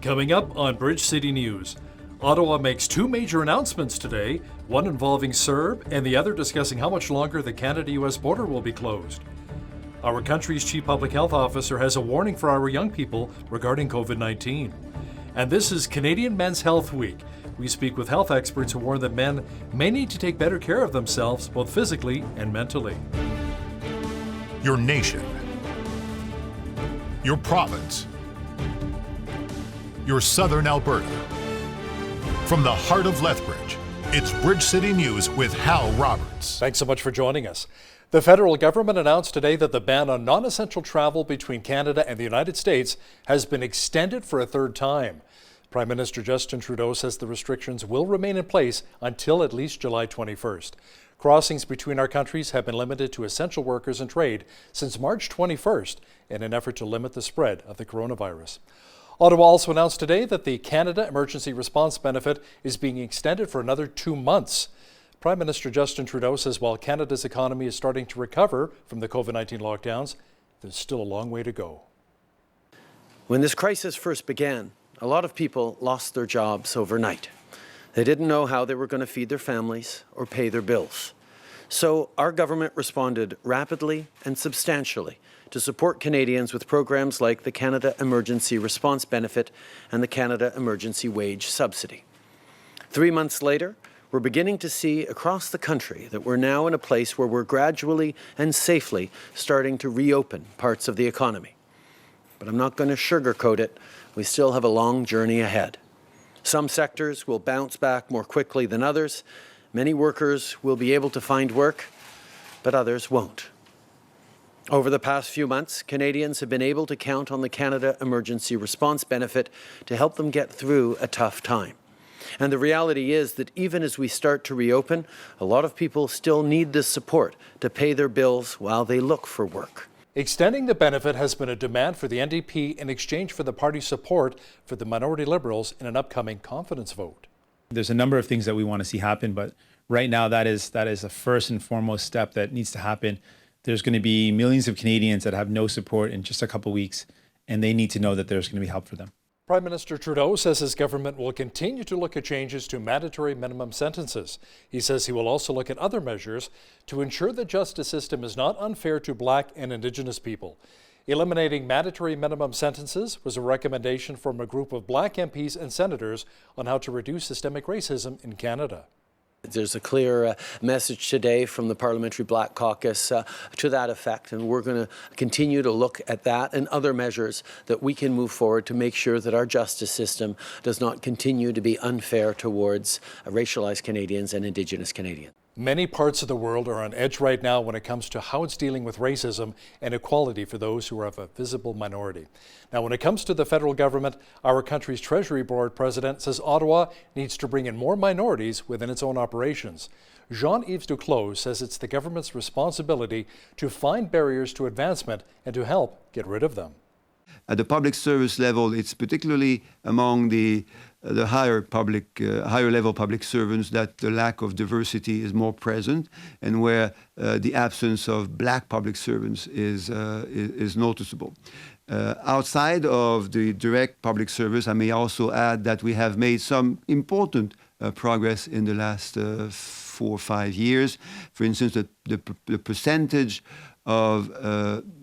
Coming up on Bridge City News, Ottawa makes two major announcements today, one involving CERB and the other discussing how much longer the Canada-US border will be closed. Our country's chief public health officer has a warning for our young people regarding COVID-19. And this is Canadian Men's Health Week. We speak with health experts who warn that men may need to take better care of themselves, both physically and mentally. Your nation, your province, your southern Alberta. From the heart of Lethbridge, it's Bridge City News with Hal Roberts. Thanks so much for joining us. The federal government announced today that the ban on non-essential travel between Canada and the United States has been extended for a third time. Prime Minister Justin Trudeau says the restrictions will remain in place until at least July 21st. Crossings between our countries have been limited to essential workers and trade since March 21st in an effort to limit the spread of the coronavirus. Ottawa also announced today that the Canada Emergency Response Benefit is being extended for another 2 months. Prime Minister Justin Trudeau says while Canada's economy is starting to recover from the COVID-19 lockdowns, there's still a long way to go. When this crisis first began, a lot of people lost their jobs overnight. They didn't know how they were going to feed their families or pay their bills. So our government responded rapidly and substantially to support Canadians with programs like the Canada Emergency Response Benefit and the Canada Emergency Wage Subsidy. 3 months later, we're beginning to see across the country that we're now in a place where we're gradually and safely starting to reopen parts of the economy. But I'm not going to sugarcoat it. We still have a long journey ahead. Some sectors will bounce back more quickly than others. Many workers will be able to find work, but others won't. Over the past few months, Canadians have been able to count on the Canada Emergency Response Benefit to help them get through a tough time. And the reality is that even as we start to reopen, a lot of people still need this support to pay their bills while they look for work. Extending the benefit has been a demand for the NDP in exchange for the party's support for the minority Liberals in an upcoming confidence vote. There's a number of things that we want to see happen, but right now that is a first and foremost step that needs to happen. There's going to be millions of Canadians that have no support in just a couple of weeks, and they need to know that there's going to be help for them. Prime Minister Trudeau says his government will continue to look at changes to mandatory minimum sentences. He says he will also look at other measures to ensure the justice system is not unfair to Black and Indigenous people. Eliminating mandatory minimum sentences was a recommendation from a group of Black MPs and senators on how to reduce systemic racism in Canada. There's a clear message today from the Parliamentary Black Caucus to that effect, and we're going to continue to look at that and other measures that we can move forward to make sure that our justice system does not continue to be unfair towards racialized Canadians and Indigenous Canadians. Many parts of the world are on edge right now when it comes to how it's dealing with racism and equality for those who are of a visible minority. Now, when it comes to the federal government, our country's Treasury Board president says Ottawa needs to bring in more minorities within its own operations. Jean-Yves Duclos says it's the government's responsibility to find barriers to advancement and to help get rid of them. At the public service level, it's particularly among the higher level public servants that the lack of diversity is more present, and where the absence of Black public servants is noticeable. Outside of the direct public service, I may also add that we have made some important progress in the last 4 or 5 years. For instance, the percentage of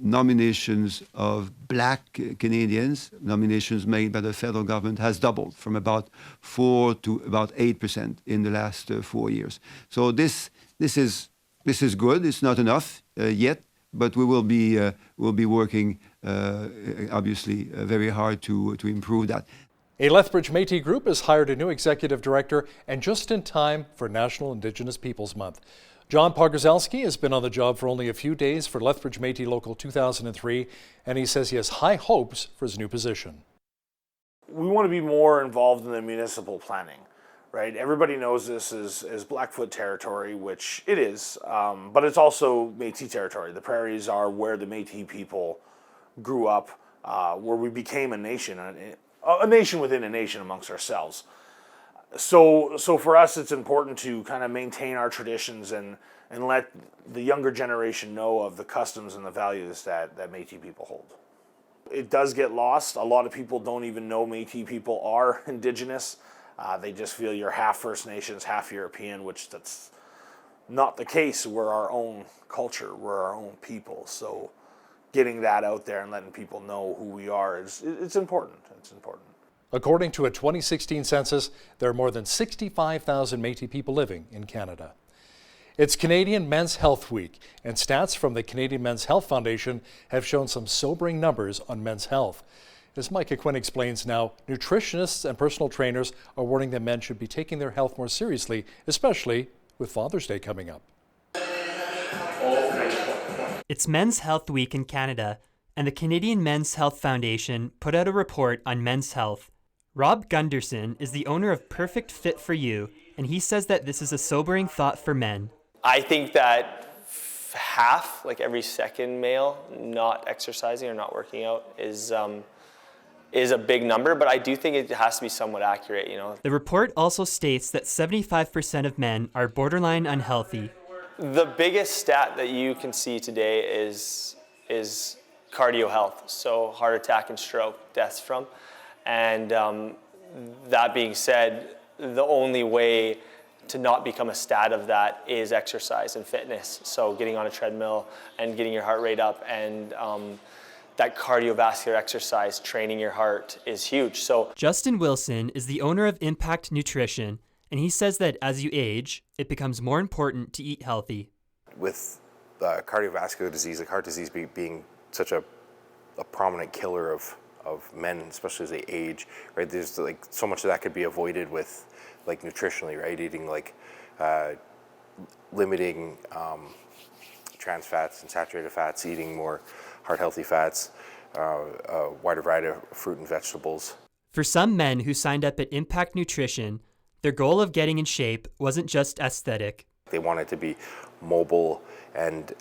nominations of Black Canadians, nominations made by the federal government, has doubled from about 4 to about 8% in the last 4 years. So this is good. It's not enough yet, but we will be working obviously very hard to improve that. A Lethbridge Métis group has hired a new executive director, and just in time for National Indigenous Peoples Month. John Pogorzelski has been on the job for only a few days for Lethbridge Métis Local 2003, and he says he has high hopes for his new position. We want to be more involved in the municipal planning, right? Everybody knows this is Blackfoot territory, which it is, but it's also Métis territory. The prairies are where the Métis people grew up, where we became a nation within a nation amongst ourselves. So for us, it's important to kind of maintain our traditions and let the younger generation know of the customs and the values that Métis people hold. It does get lost. A lot of people don't even know Métis people are Indigenous. They just feel you're half First Nations, half European, which that's not the case. We're our own culture. We're our own people. So getting that out there and letting people know who we are it's important. It's important. According to a 2016 census, there are more than 65,000 Métis people living in Canada. It's Canadian Men's Health Week, and stats from the Canadian Men's Health Foundation have shown some sobering numbers on men's health. As Micah Quinn explains now, nutritionists and personal trainers are warning that men should be taking their health more seriously, especially with Father's Day coming up. It's Men's Health Week in Canada, and the Canadian Men's Health Foundation put out a report on men's health. Rob Gunderson is the owner of Perfect Fit for You, and he says that this is a sobering thought for men. I think that half, like every second male, not exercising or not working out is a big number, but I do think it has to be somewhat accurate, you know. The report also states that 75% of men are borderline unhealthy. The biggest stat that you can see today is cardio health, so heart attack and stroke deaths from. And that being said, the only way to not become a stat of that is exercise and fitness. So getting on a treadmill and getting your heart rate up, and that cardiovascular exercise, training your heart, is huge. So Justin Wilson is the owner of Impact Nutrition, and he says that as you age, it becomes more important to eat healthy. With cardiovascular disease, like heart disease being such a prominent killer of men, especially as they age, right? There's like so much of that could be avoided with like nutritionally, right? Eating like limiting trans fats and saturated fats, eating more heart healthy fats, a wider variety of fruit and vegetables. For some men who signed up at Impact Nutrition, their goal of getting in shape wasn't just aesthetic. They wanted to be mobile and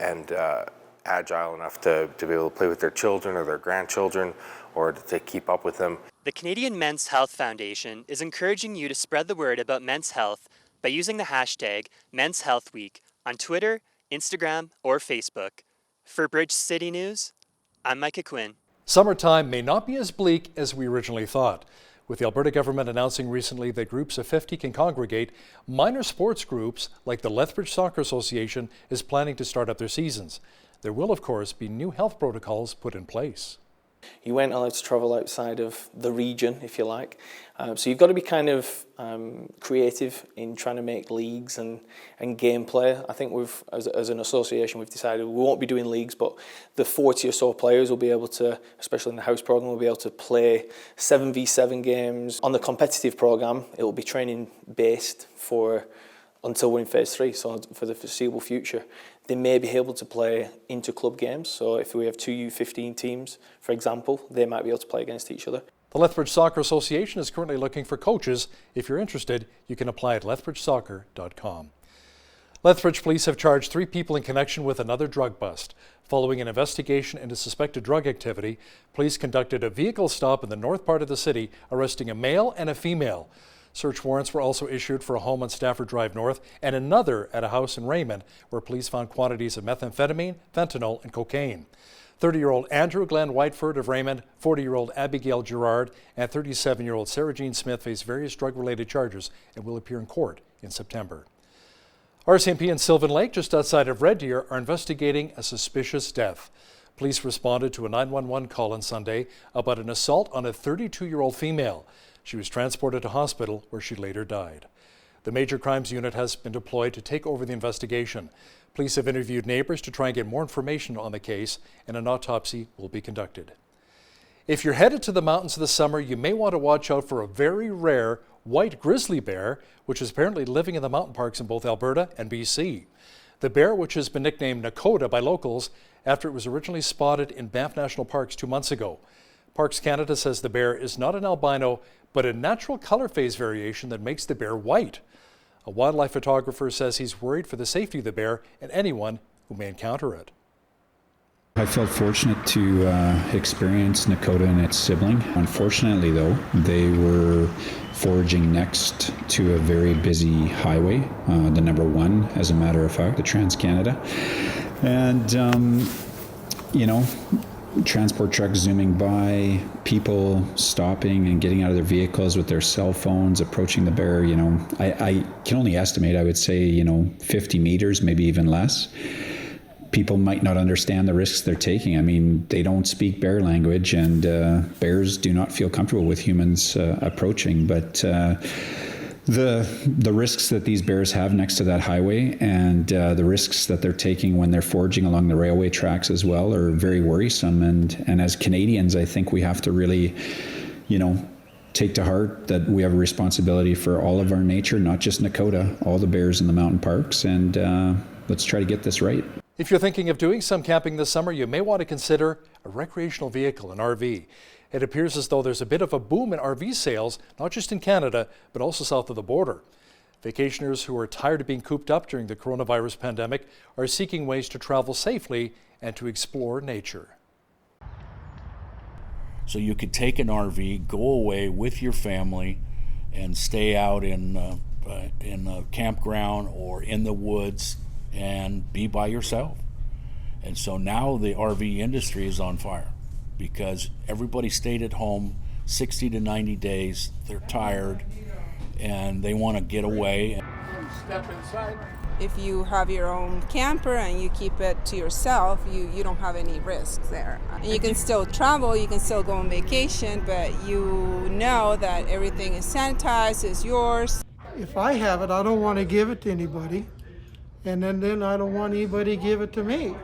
agile enough to be able to play with their children or their grandchildren, or to keep up with them. The Canadian Men's Health Foundation is encouraging you to spread the word about men's health by using the hashtag Men's Health Week on Twitter, Instagram, or Facebook. For Bridge City News, I'm Micah Quinn. Summertime may not be as bleak as we originally thought. With the Alberta government announcing recently that groups of 50 can congregate, minor sports groups like the Lethbridge Soccer Association is planning to start up their seasons. There will, of course, be new health protocols put in place. You weren't allowed to travel outside of the region, if you like. So you've got to be kind of creative in trying to make leagues and gameplay. I think we've, as an association, we've decided we won't be doing leagues, but the 40 or so players will be able to, especially in the house program, will be able to play 7v7 games. On the competitive program, it will be training based until we're in phase 3, so for the foreseeable future. They may be able to play inter-club games, so if we have two U15 teams, for example, they might be able to play against each other. The Lethbridge Soccer Association is currently looking for coaches. If you're interested, you can apply at lethbridgesoccer.com. Lethbridge police have charged 3 people in connection with another drug bust. Following an investigation into suspected drug activity, police conducted a vehicle stop in the north part of the city, arresting a male and a female. Search warrants were also issued for a home on Stafford Drive North and another at a house in Raymond, where police found quantities of methamphetamine, fentanyl, and cocaine. 30-year-old Andrew Glenn Whiteford of Raymond, 40-year-old Abigail Gerard, and 37-year-old Sarah Jean Smith face various drug-related charges and will appear in court in September. RCMP in Sylvan Lake, just outside of Red Deer, are investigating a suspicious death. Police responded to a 911 call on Sunday about an assault on a 32-year-old female. She was transported to hospital where she later died. The Major Crimes Unit has been deployed to take over the investigation. Police have interviewed neighbors to try and get more information on the case, and an autopsy will be conducted. If you're headed to the mountains this summer, you may want to watch out for a very rare white grizzly bear, which is apparently living in the mountain parks in both Alberta and BC. The bear, which has been nicknamed Nakota by locals after it was originally spotted in Banff National Parks 2 months ago. Parks Canada says the bear is not an albino, but a natural color phase variation that makes the bear white. A wildlife photographer says he's worried for the safety of the bear and anyone who may encounter it. I felt fortunate to experience Nakota and its sibling. Unfortunately, though, they were foraging next to a very busy highway, the number 1, as a matter of fact, the Trans-Canada. And, transport trucks zooming by, people stopping and getting out of their vehicles with their cell phones, approaching the bear. I can only estimate, I would say, 50 meters, maybe even less. People might not understand the risks they're taking. I mean, they don't speak bear language, and bears do not feel comfortable with humans approaching. But the risks that these bears have next to that highway, and the risks that they're taking when they're foraging along the railway tracks as well, are very worrisome. And as Canadians, I think we have to really, take to heart that we have a responsibility for all of our nature, not just Nakota, all the bears in the mountain parks, and let's try to get this right. If you're thinking of doing some camping this summer, you may want to consider a recreational vehicle, an RV. It appears as though there's a bit of a boom in RV sales, not just in Canada, but also south of the border. Vacationers who are tired of being cooped up during the coronavirus pandemic are seeking ways to travel safely and to explore nature. So you could take an RV, go away with your family, and stay out in a campground or in the woods and be by yourself. And so now the RV industry is on fire because everybody stayed at home 60 to 90 days. They're tired and they want to get away. Step inside. If you have your own camper and you keep it to yourself, you don't have any risks there. And you can still travel, you can still go on vacation, but you know that everything is sanitized, is yours. If I have it, I don't want to give it to anybody. And then I don't want anybody to give it to me.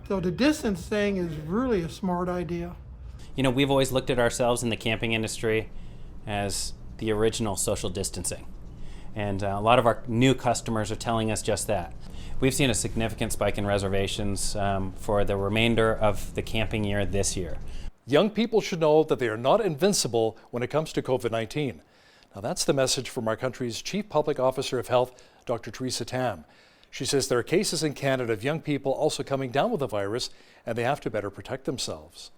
So the distance thing is really a smart idea. We've always looked at ourselves in the camping industry as the original social distancing. And a lot of our new customers are telling us just that. We've seen a significant spike in reservations for the remainder of the camping year this year. Young people should know that they are not invincible when it comes to COVID-19. Now that's the message from our country's Chief Public Officer of Health, Dr. Theresa Tam. She says there are cases in Canada of young people also coming down with the virus, and they have to better protect themselves.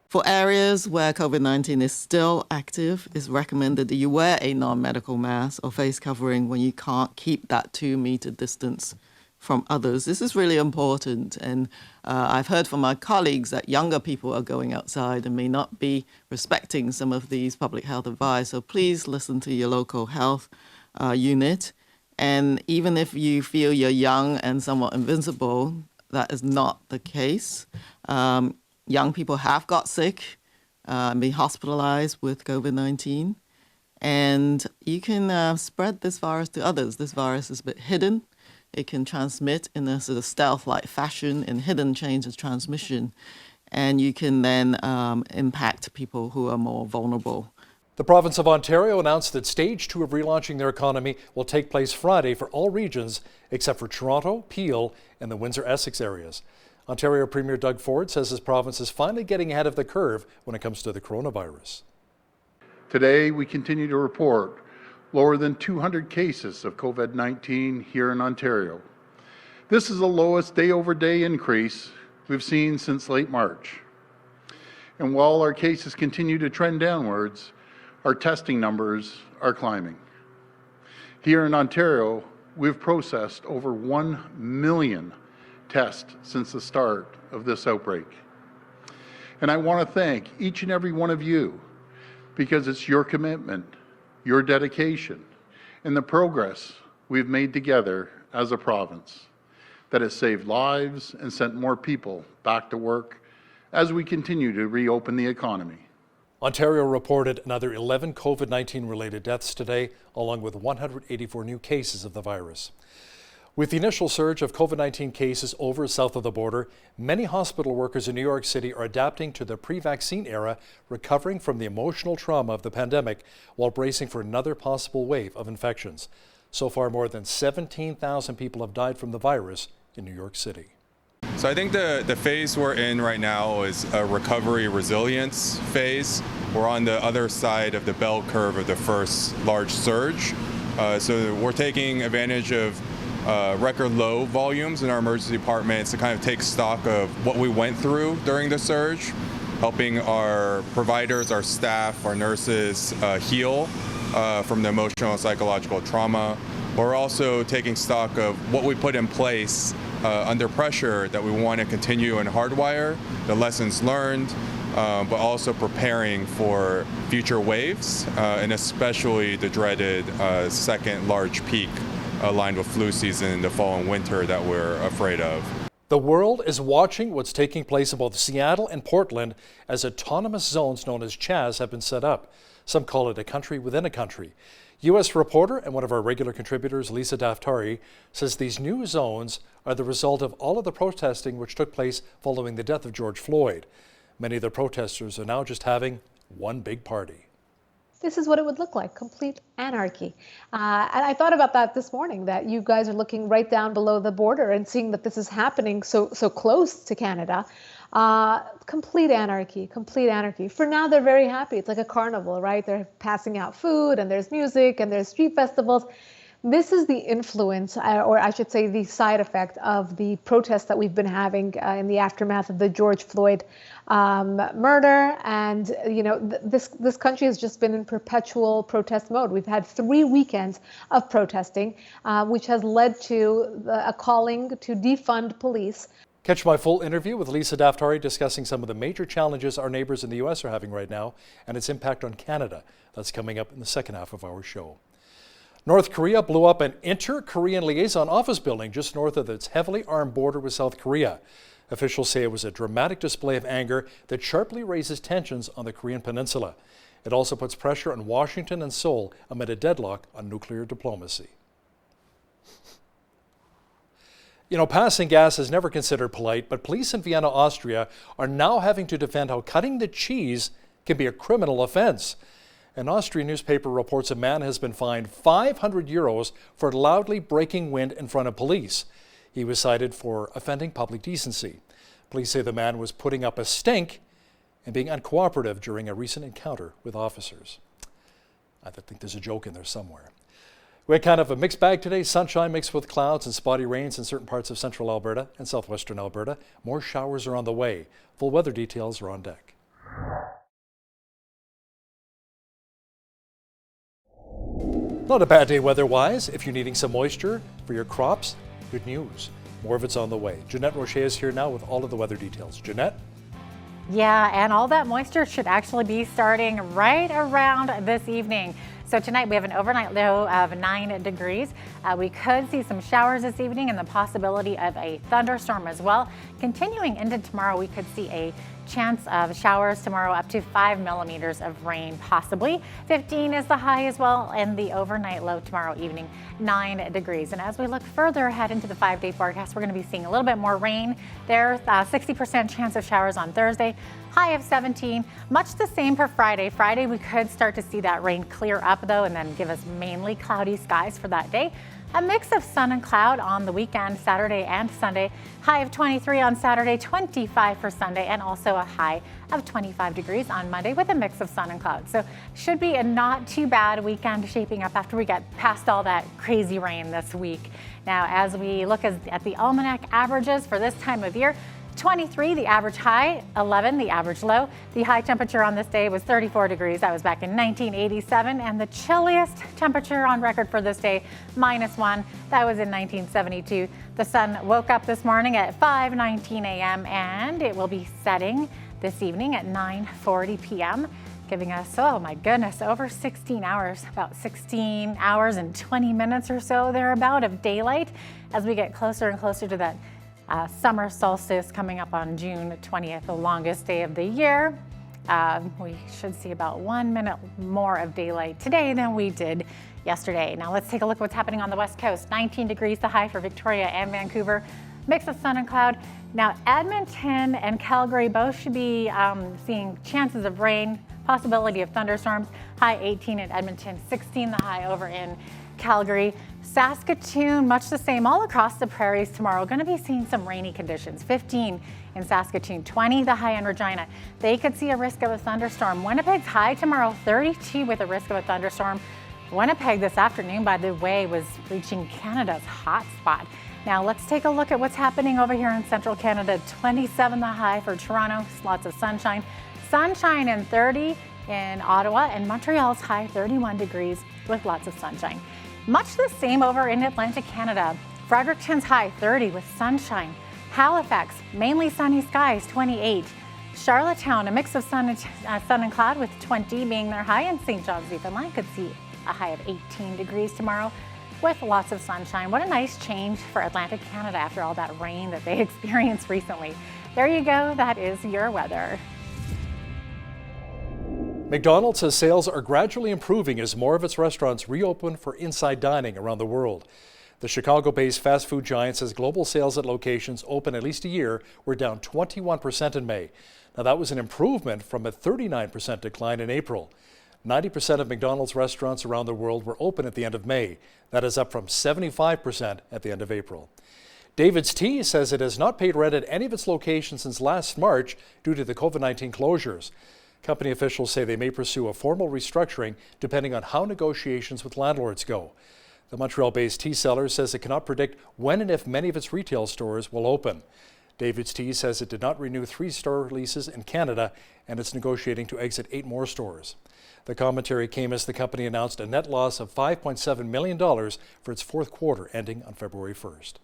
For areas where COVID-19 is still active, it's recommended that you wear a non-medical mask or face covering when you can't keep that 2-meter distance from others. This is really important, and I've heard from my colleagues that younger people are going outside and may not be respecting some of these public health advice, so please listen to your local health unit. And even if you feel you're young and somewhat invincible, that is not the case. Young people have got sick and been hospitalized with COVID-19. And you can spread this virus to others. This virus is a bit hidden. It can transmit in a sort of stealth-like fashion in hidden chains of transmission. And you can then impact people who are more vulnerable. The province of Ontario announced that stage 2 of relaunching their economy will take place Friday for all regions except for Toronto, Peel, and the Windsor-Essex areas. Ontario Premier Doug Ford says his province is finally getting ahead of the curve when it comes to the coronavirus. Today, we continue to report lower than 200 cases of COVID-19 here in Ontario. This is the lowest day-over-day increase we've seen since late March. And while our cases continue to trend downwards, our testing numbers are climbing. Here in Ontario, we've processed over 1 million tests since the start of this outbreak. And I want to thank each and every one of you because it's your commitment, your dedication, and the progress we've made together as a province that has saved lives and sent more people back to work as we continue to reopen the economy. Ontario reported another 11 COVID-19 related deaths today, along with 184 new cases of the virus. With the initial surge of COVID-19 cases over south of the border, many hospital workers in New York City are adapting to the pre-vaccine era, recovering from the emotional trauma of the pandemic while bracing for another possible wave of infections. So far, more than 17,000 people have died from the virus in New York City. So I think the phase we're in right now is a recovery resilience phase. We're on the other side of the bell curve of the first large surge. So we're taking advantage of record low volumes in our emergency departments to kind of take stock of what we went through during the surge, helping our providers, our staff, our nurses heal from the emotional and psychological trauma. We're also taking stock of what we put in place under pressure that we want to continue and hardwire the lessons learned, but also preparing for future waves, and especially the dreaded second large peak aligned with flu season in the fall and winter that we're afraid of. The world is watching what's taking place in both Seattle and Portland as autonomous zones known as CHAZ have been set up. Some call it a country within a country. U.S. reporter and one of our regular contributors, Lisa Daftari, says these new zones are the result of all of the protesting which took place following the death of George Floyd. Many of the protesters are now just having one big party. This is what it would look like, complete anarchy. And I thought about that this morning, that you guys are looking right down below the border and seeing that this is happening so close to Canada. Complete anarchy, complete anarchy. For now, they're very happy. It's like a carnival, right? They're passing out food and there's music and there's street festivals. This is the influence, or I should say the side effect of the protests that we've been having in the aftermath of the George Floyd murder. And, you know, this country has just been in perpetual protest mode. We've had 3 weekends of protesting, which has led to a calling to defund police. Catch my full interview with Lisa Daftari discussing some of the major challenges our neighbors in the U.S. are having right now and its impact on Canada. That's coming up in the second half of our show. North Korea blew up an inter-Korean liaison office building just north of its heavily armed border with South Korea. Officials say it was a dramatic display of anger that sharply raises tensions on the Korean peninsula. It also puts pressure on Washington and Seoul amid a deadlock on nuclear diplomacy. You know, passing gas is never considered polite, but police in Vienna, Austria are now having to defend how cutting the cheese can be a criminal offense. An Austrian newspaper reports a man has been fined 500 euros for loudly breaking wind in front of police. He was cited for offending public decency. Police say the man was putting up a stink and being uncooperative during a recent encounter with officers. I think there's a joke in there somewhere. We had kind of a mixed bag today. Sunshine mixed with clouds and spotty rains in certain parts of central Alberta and southwestern Alberta. More showers are on the way. Full weather details are on deck. Not a bad day weather-wise. If you're needing some moisture for your crops, good news. More of it's on the way. Jeanette Rocher is here now with all of the weather details. Jeanette? Yeah, and all that moisture should actually be starting right around this evening. So tonight we have an overnight low of 9 degrees. We could see some showers this evening and the possibility of a thunderstorm as well. Continuing into tomorrow, we could see a chance of showers tomorrow, up to 5 millimeters of rain possibly. 15 is the high as well, and the overnight low tomorrow evening, 9 degrees. And as we look further ahead into the 5-day forecast, we're going to be seeing a little bit more rain. There's a 60% chance of showers on Thursday, high of 17. Much the same for Friday. Friday, we could start to see that rain clear up though, and then give us mainly cloudy skies for that day. A mix of sun and cloud on the weekend, Saturday and Sunday. High of 23 on Saturday, 25 for Sunday, and also a high of 25 degrees on Monday with a mix of sun and cloud. So should be a not too bad weekend shaping up after we get past all that crazy rain this week. Now, as we look at the almanac averages for this time of year, 23, the average high, 11, the average low. The high temperature on this day was 34 degrees. That was back in 1987. And the chilliest temperature on record for this day, -1. That was in 1972. The sun woke up this morning at 5:19 a.m. and it will be setting this evening at 9:40 p.m., giving us, oh my goodness, over 16 hours, about 16 hours and 20 minutes or so thereabout of daylight as we get closer and closer to that summer solstice coming up on June 20th, the longest day of the year. We should see about 1 minute more of daylight today than we did yesterday. Now let's take a look at what's happening on the west coast. 19 degrees the high for Victoria and Vancouver. Mix of sun and cloud. Now Edmonton and Calgary both should be seeing chances of rain, possibility of thunderstorms. High 18 in Edmonton, 16 the high over in Calgary. Saskatoon, much the same all across the prairies tomorrow. Going to be seeing some rainy conditions. 15 in Saskatoon, 20 the high in Regina. They could see a risk of a thunderstorm. Winnipeg's high tomorrow, 32 with a risk of a thunderstorm. Winnipeg this afternoon, by the way, was reaching Canada's hot spot. Now let's take a look at what's happening over here in central Canada. 27 the high for Toronto, lots of sunshine. Sunshine and 30 in Ottawa, and Montreal's high 31 degrees with lots of sunshine. Much the same over in Atlantic Canada. Fredericton's high 30 with sunshine. Halifax, mainly sunny skies, 28. Charlottetown, a mix of sun and cloud with 20 being their high, and St. John's, Newfoundland could see a high of 18 degrees tomorrow with lots of sunshine. What a nice change for Atlantic Canada after all that rain that they experienced recently. There you go, that is your weather. McDonald's says sales are gradually improving as more of its restaurants reopen for inside dining around the world. The Chicago-based fast food giant says global sales at locations open at least a year were down 21% in May. Now that was an improvement from a 39% decline in April. 90% of McDonald's restaurants around the world were open at the end of May. That is up from 75% at the end of April. David's Tea says it has not paid rent at any of its locations since last March due to the COVID-19 closures. Company officials say they may pursue a formal restructuring depending on how negotiations with landlords go. The Montreal-based tea seller says it cannot predict when and if many of its retail stores will open. David's Tea says it did not renew 3 store leases in Canada and it's negotiating to exit 8 more stores. The commentary came as the company announced a net loss of $5.7 million for its fourth quarter ending on February 1st.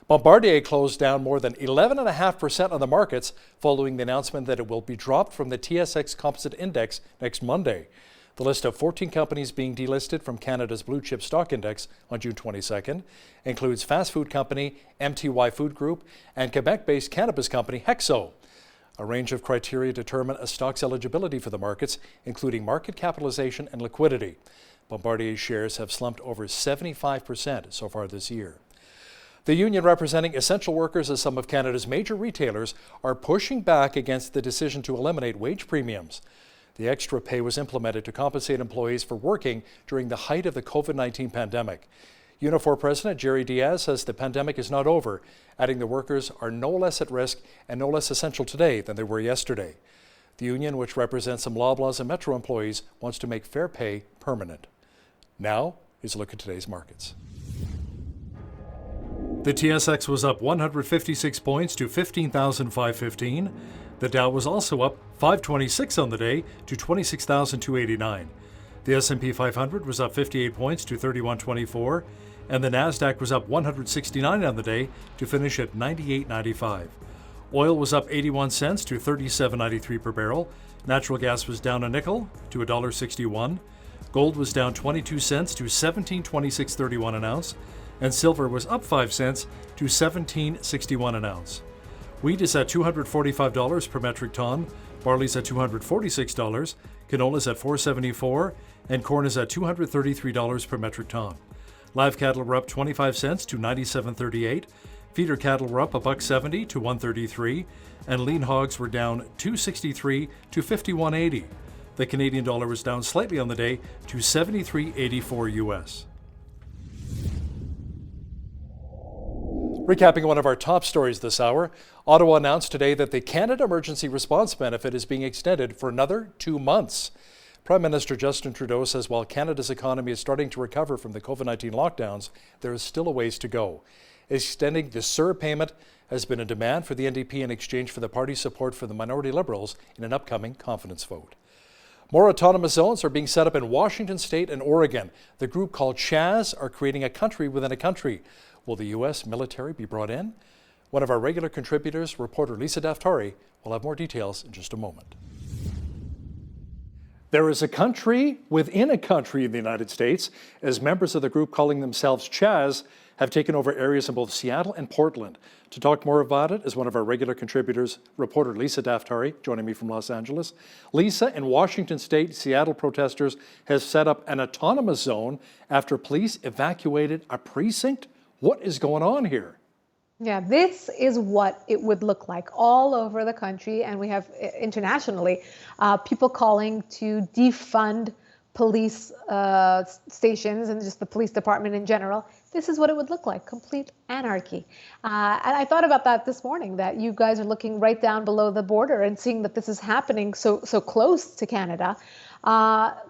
Bombardier closed down more than 11.5% on the markets following the announcement that it will be dropped from the TSX Composite Index next Monday. The list of 14 companies being delisted from Canada's Blue Chip Stock Index on June 22nd includes fast food company MTY Food Group and Quebec-based cannabis company Hexo. A range of criteria determine a stock's eligibility for the markets, including market capitalization and liquidity. Bombardier's shares have slumped over 75% so far this year. The union representing essential workers as some of Canada's major retailers are pushing back against the decision to eliminate wage premiums. The extra pay was implemented to compensate employees for working during the height of the COVID-19 pandemic. Unifor President Jerry Diaz says the pandemic is not over, adding the workers are no less at risk and no less essential today than they were yesterday. The union, which represents some Loblaws and Metro employees, wants to make fair pay permanent. Now, here's a look at today's markets. The TSX was up 156 points to 15,515. The Dow was also up 526 on the day to 26,289. The S&P 500 was up 58 points to 3124, and the Nasdaq was up 169 on the day to finish at 98.95. Oil was up 81 cents to 37.93 per barrel. Natural gas was down a nickel to $1.61. Gold was down 22 cents to $17.2631 an ounce, and silver was up 5 cents to $17.61 an ounce. Wheat is at $245 per metric ton, barley's at $246, canola's at $474, and corn is at $233 per metric ton. Live cattle were up 25 cents to $97.38, feeder cattle were up $1.70 to $1.33, and lean hogs were down $2.63 to $51.80. The Canadian dollar was down slightly on the day to $73.84 US. Recapping one of our top stories this hour, Ottawa announced today that the Canada Emergency Response Benefit is being extended for another 2 months. Prime Minister Justin Trudeau says while Canada's economy is starting to recover from the COVID-19 lockdowns, there is still a ways to go. Extending the CERB payment has been a demand for the NDP in exchange for the party's support for the minority Liberals in an upcoming confidence vote. More autonomous zones are being set up in Washington State and Oregon. The group called CHAZ are creating a country within a country. Will the U.S. military be brought in? One of our regular contributors, reporter Lisa Daftari, will have more details in just a moment. There is a country within a country in the United States, as members of the group calling themselves CHAZ have taken over areas in both Seattle and Portland. To talk more about it is one of our regular contributors, reporter Lisa Daftari, joining me from Los Angeles. Lisa, in Washington State, Seattle protesters have set up an autonomous zone after police evacuated a precinct. What is going on here? Yeah, this is what it would look like all over the country, and we have internationally people calling to defund police stations and just the police department in general. This is what it would look like, complete anarchy. And I thought about that this morning, that you guys are looking right down below the border and seeing that this is happening so close to Canada.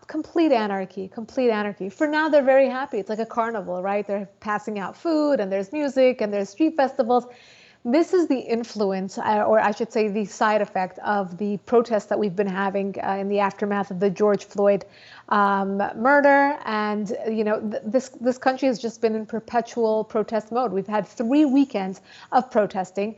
Complete anarchy, complete anarchy. For now, they're very happy. It's like a carnival, right? They're passing out food and there's music and there's street festivals. This is the influence, or I should say the side effect of the protests that we've been having in the aftermath of the George Floyd murder. And, this country has just been in perpetual protest mode. We've had 3 weekends of protesting,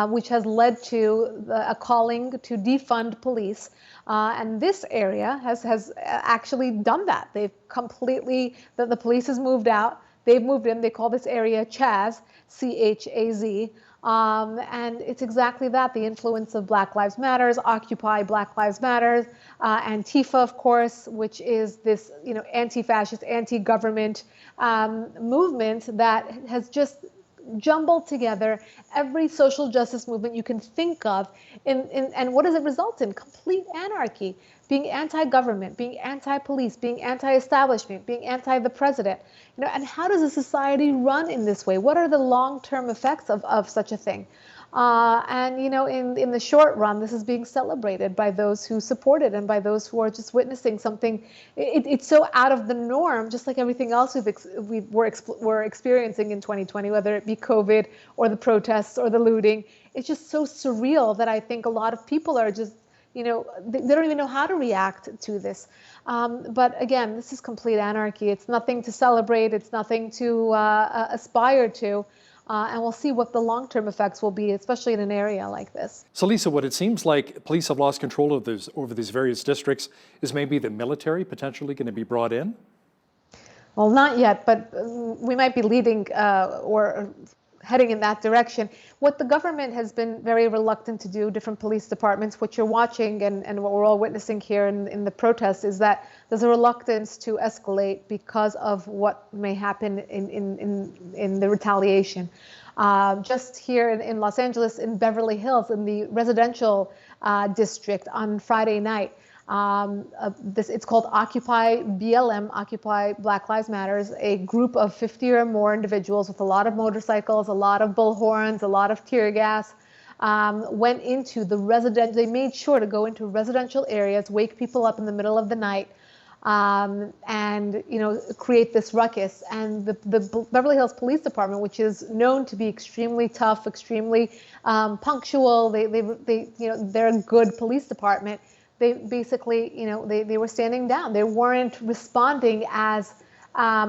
which has led to a calling to defund police. And this area has actually done that. They've completely, the police has moved out. They've moved in. They call this area Chaz, C-H-A-Z. And it's exactly that, the influence of Black Lives Matters, Occupy Black Lives Matters, Antifa, of course, which is this, anti-fascist, anti-government movement that has just jumbled together every social justice movement you can think of. And what does it result in? Complete anarchy. Being anti-government, being anti-police, being anti-establishment, being anti-the president. And how does a society run in this way? What are the long-term effects of such a thing? And in the short run, this is being celebrated by those who support it and by those who are just witnessing something. It's so out of the norm, just like everything else we're experiencing in 2020, whether it be COVID or the protests or the looting. It's just so surreal that I think a lot of people are just, they don't even know how to react to this. But again, this is complete anarchy. It's nothing to celebrate. It's nothing to aspire to. And we'll see what the long-term effects will be, especially in an area like this. So, Lisa, what it seems like police have lost control of over these various districts is maybe the military potentially going to be brought in? Well, not yet, but we might be leading or heading in that direction. What the government has been very reluctant to do, different police departments, what you're watching and what we're all witnessing here in the protests, is that there's a reluctance to escalate because of what may happen in the retaliation. Just here in Los Angeles, in Beverly Hills, in the residential district on Friday night, it's called Occupy BLM, Occupy Black Lives Matters, a group of 50 or more individuals with a lot of motorcycles, a lot of bullhorns, a lot of tear gas, went into the they made sure to go into residential areas, wake people up in the middle of the night, and create this ruckus. And the Beverly Hills Police Department, which is known to be extremely tough, extremely punctual, they're a good police department. They basically, they were standing down. They weren't responding as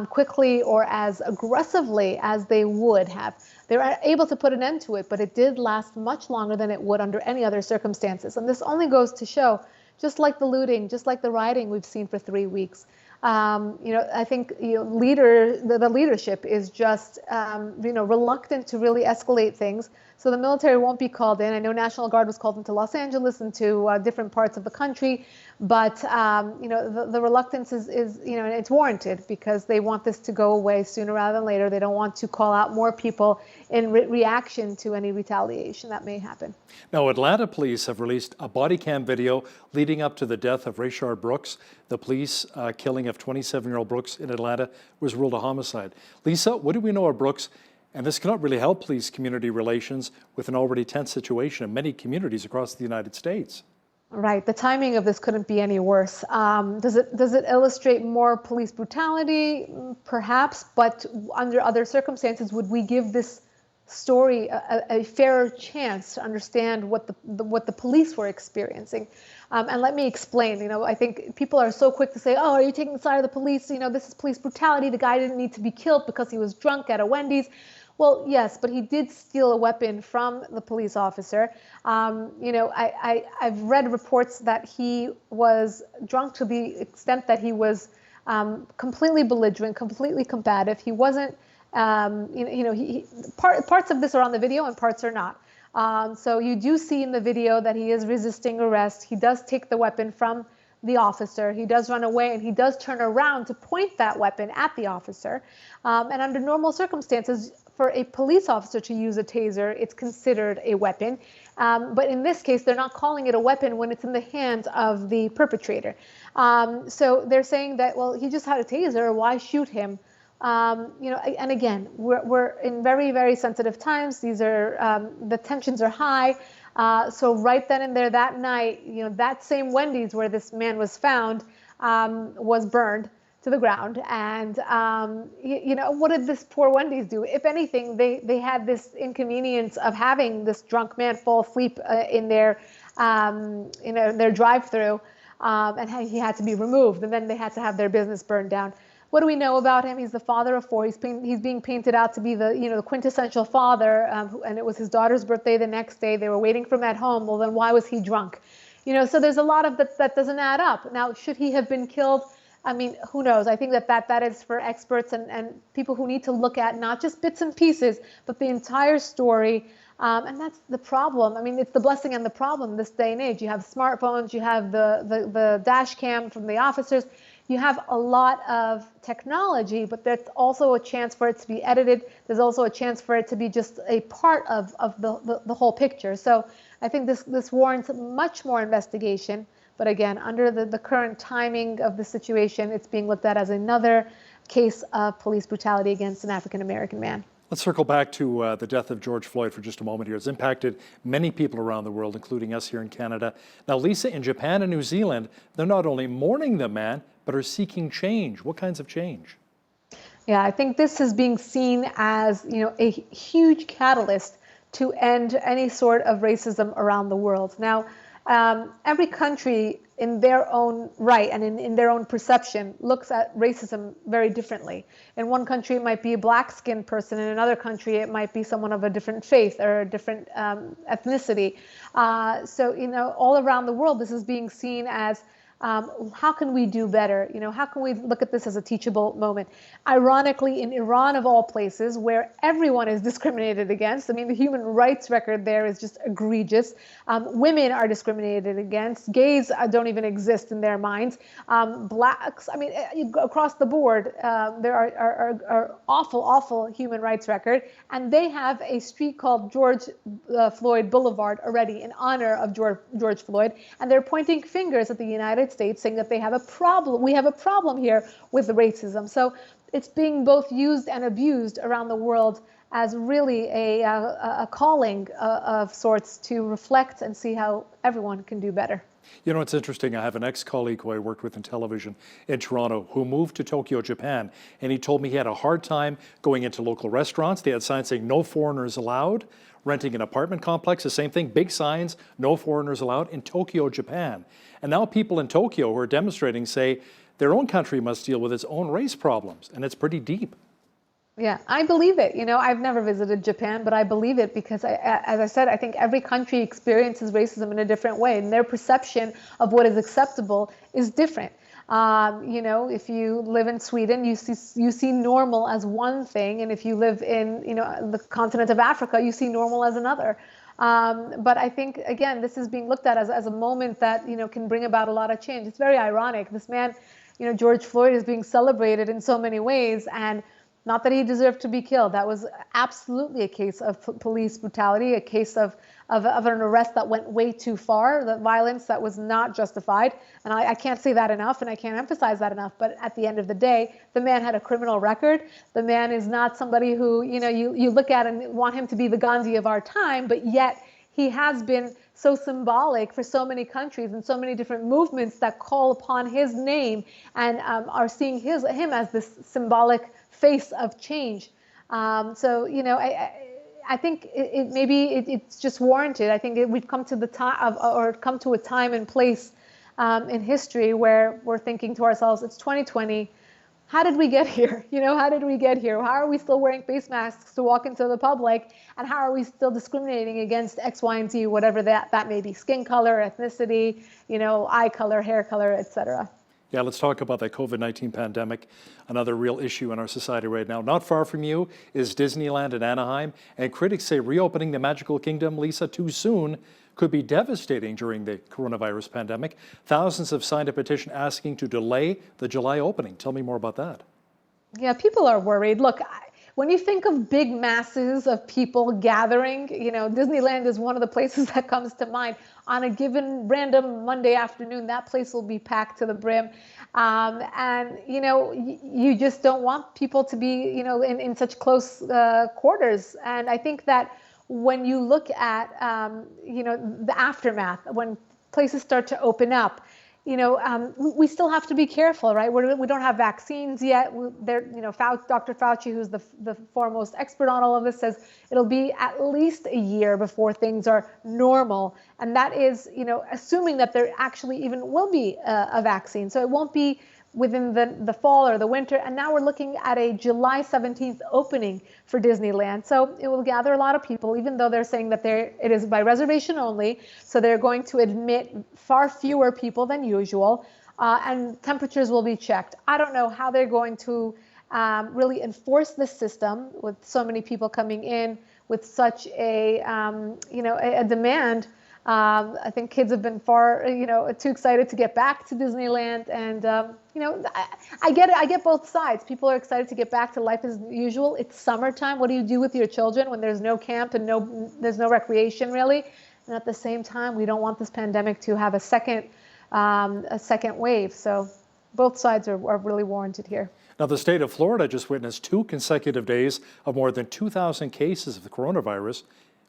quickly or as aggressively as they would have. They were able to put an end to it, but it did last much longer than it would under any other circumstances. And this only goes to show, just like the looting, just like the rioting we've seen for 3 weeks, I think the leadership is just reluctant to really escalate things. So the military won't be called in. I know National Guard was called into Los Angeles and to different parts of the country, but the reluctance is and it's warranted because they want this to go away sooner rather than later. They don't want to call out more people in reaction to any retaliation that may happen. Now, Atlanta police have released a body cam video leading up to the death of Rayshard Brooks. The police killing of 27-year-old Brooks in Atlanta was ruled a homicide. Lisa, what do we know of Brooks? And this cannot really help police community relations with an already tense situation in many communities across the United States. Right. The timing of this couldn't be any worse. Does it illustrate more police brutality? Perhaps, but under other circumstances, would we give this story a fairer chance to understand what the police were experiencing? And let me explain. I think people are so quick to say, "Oh, are you taking the side of the police? This is police brutality. The guy didn't need to be killed because he was drunk at a Wendy's." Well, yes, but he did steal a weapon from the police officer. I've read reports that he was drunk to the extent that he was completely belligerent, completely combative. He wasn't, parts of this are on the video and parts are not. So you do see in the video that he is resisting arrest. He does take the weapon from the officer. He does run away and he does turn around to point that weapon at the officer. And under normal circumstances, for a police officer to use a taser, it's considered a weapon. But in this case, they're not calling it a weapon when it's in the hands of the perpetrator. So they're saying that, well, he just had a taser, why shoot him? And again, we're in very, very sensitive times. These are, the tensions are high. So right then and there that night, that same Wendy's where this man was found was burned. to the ground. And, what did this poor Wendy's do? If anything, they had this inconvenience of having this drunk man fall asleep in their drive-through, and he had to be removed. And then they had to have their business burned down. What do we know about him? He's the father of 4. He's being painted out to be the quintessential father, and it was his daughter's birthday the next day. They were waiting for him at home. Well, then why was he drunk? So there's a lot of that doesn't add up. Now, should he have been killed? I mean, who knows? I think that is for experts and people who need to look at not just bits and pieces, but the entire story. And that's the problem. I mean, it's the blessing and the problem this day and age. You have smartphones, you have the dash cam from the officers. You have a lot of technology, but there's also a chance for it to be edited. There's also a chance for it to be just a part of the whole picture. So I think this warrants much more investigation. But again, under the current timing of the situation, it's being looked at as another case of police brutality against an African-American man. Let's circle back to the death of George Floyd for just a moment here. It's impacted many people around the world, including us here in Canada. Now, Lisa, in Japan and New Zealand, they're not only mourning the man, but are seeking change. What kinds of change? Yeah, I think this is being seen as, a huge catalyst to end any sort of racism around the world. Now, every country in their own right and in their own perception looks at racism very differently. In one country, it might be a black-skinned person. In another country, it might be someone of a different faith or a different ethnicity. So, all around the world, this is being seen as how can we do better? How can we look at this as a teachable moment? Ironically, in Iran, of all places, where everyone is discriminated against, I mean, the human rights record there is just egregious. Women are discriminated against. Gays don't even exist in their minds. Blacks, I mean, across the board, there are awful human rights record. And they have a street called George Floyd Boulevard already in honor of George Floyd. And they're pointing fingers at the United States saying that they have a problem. We have a problem here with racism. So it's being both used and abused around the world as really a calling of sorts to reflect and see how everyone can do better. It's interesting. I have an ex-colleague who I worked with in television in Toronto who moved to Tokyo, Japan, and he told me he had a hard time going into local restaurants. They had signs saying no foreigners allowed. Renting an apartment complex, the same thing, big signs, no foreigners allowed in Tokyo, Japan. And now people in Tokyo who are demonstrating say their own country must deal with its own race problems, and it's pretty deep. Yeah, I believe it. I've never visited Japan, but I believe it because, as I said, I think every country experiences racism in a different way, and their perception of what is acceptable is different. If you live in Sweden, you see normal as one thing, and if you live in the continent of Africa, you see normal as another. But I think, again, this is being looked at as a moment that can bring about a lot of change. It's very ironic. This man, George Floyd, is being celebrated in so many ways, and not that he deserved to be killed. That was absolutely a case of police brutality, a case of an arrest that went way too far, the violence that was not justified. And I can't say that enough, and I can't emphasize that enough. But at the end of the day, the man had a criminal record. The man is not somebody who, you look at and want him to be the Gandhi of our time, but yet he has been so symbolic for so many countries and so many different movements that call upon his name and are seeing him as this symbolic face of change. I think it's just warranted. I think we've come to the time come to a time and place in history where we're thinking to ourselves, it's 2020. How did we get here? How did we get here? How are we still wearing face masks to walk into the public? And how are we still discriminating against X, Y, and Z, whatever that may be, skin color, ethnicity, eye color, hair color, etc. Yeah, let's talk about that COVID-19 pandemic, another real issue in our society right now. Not far from you is Disneyland in Anaheim, and critics say reopening the Magical Kingdom, Lisa, too soon could be devastating during the coronavirus pandemic. Thousands have signed a petition asking to delay the July opening. Tell me more about that. Yeah, people are worried. Look, when you think of big masses of people gathering, Disneyland is one of the places that comes to mind. On a given random Monday afternoon, that place will be packed to the brim. You just don't want people to be, in such close quarters. And I think that when you look at, the aftermath, when places start to open up, we still have to be careful, right? We don't have vaccines yet. Dr. Fauci, who's the foremost expert on all of this, says it'll be at least a year before things are normal. And that is, assuming that there actually even will be a vaccine. So it won't be within the fall or the winter. And now we're looking at a July 17th opening for Disneyland. So it will gather a lot of people, even though they're saying that it is by reservation only. So they're going to admit far fewer people than usual, and temperatures will be checked. I don't know how they're going to really enforce this system with so many people coming in with such a demand. I think kids have been too excited to get back to Disneyland, and I get it. I get both sides. People are excited to get back to life as usual. It's summertime. What do you do with your children when there's no camp and there's no recreation really? And at the same time, we don't want this pandemic to have a second wave. So both sides are really warranted here. Now, the state of Florida just witnessed 2 consecutive days of more than 2,000 cases of the coronavirus,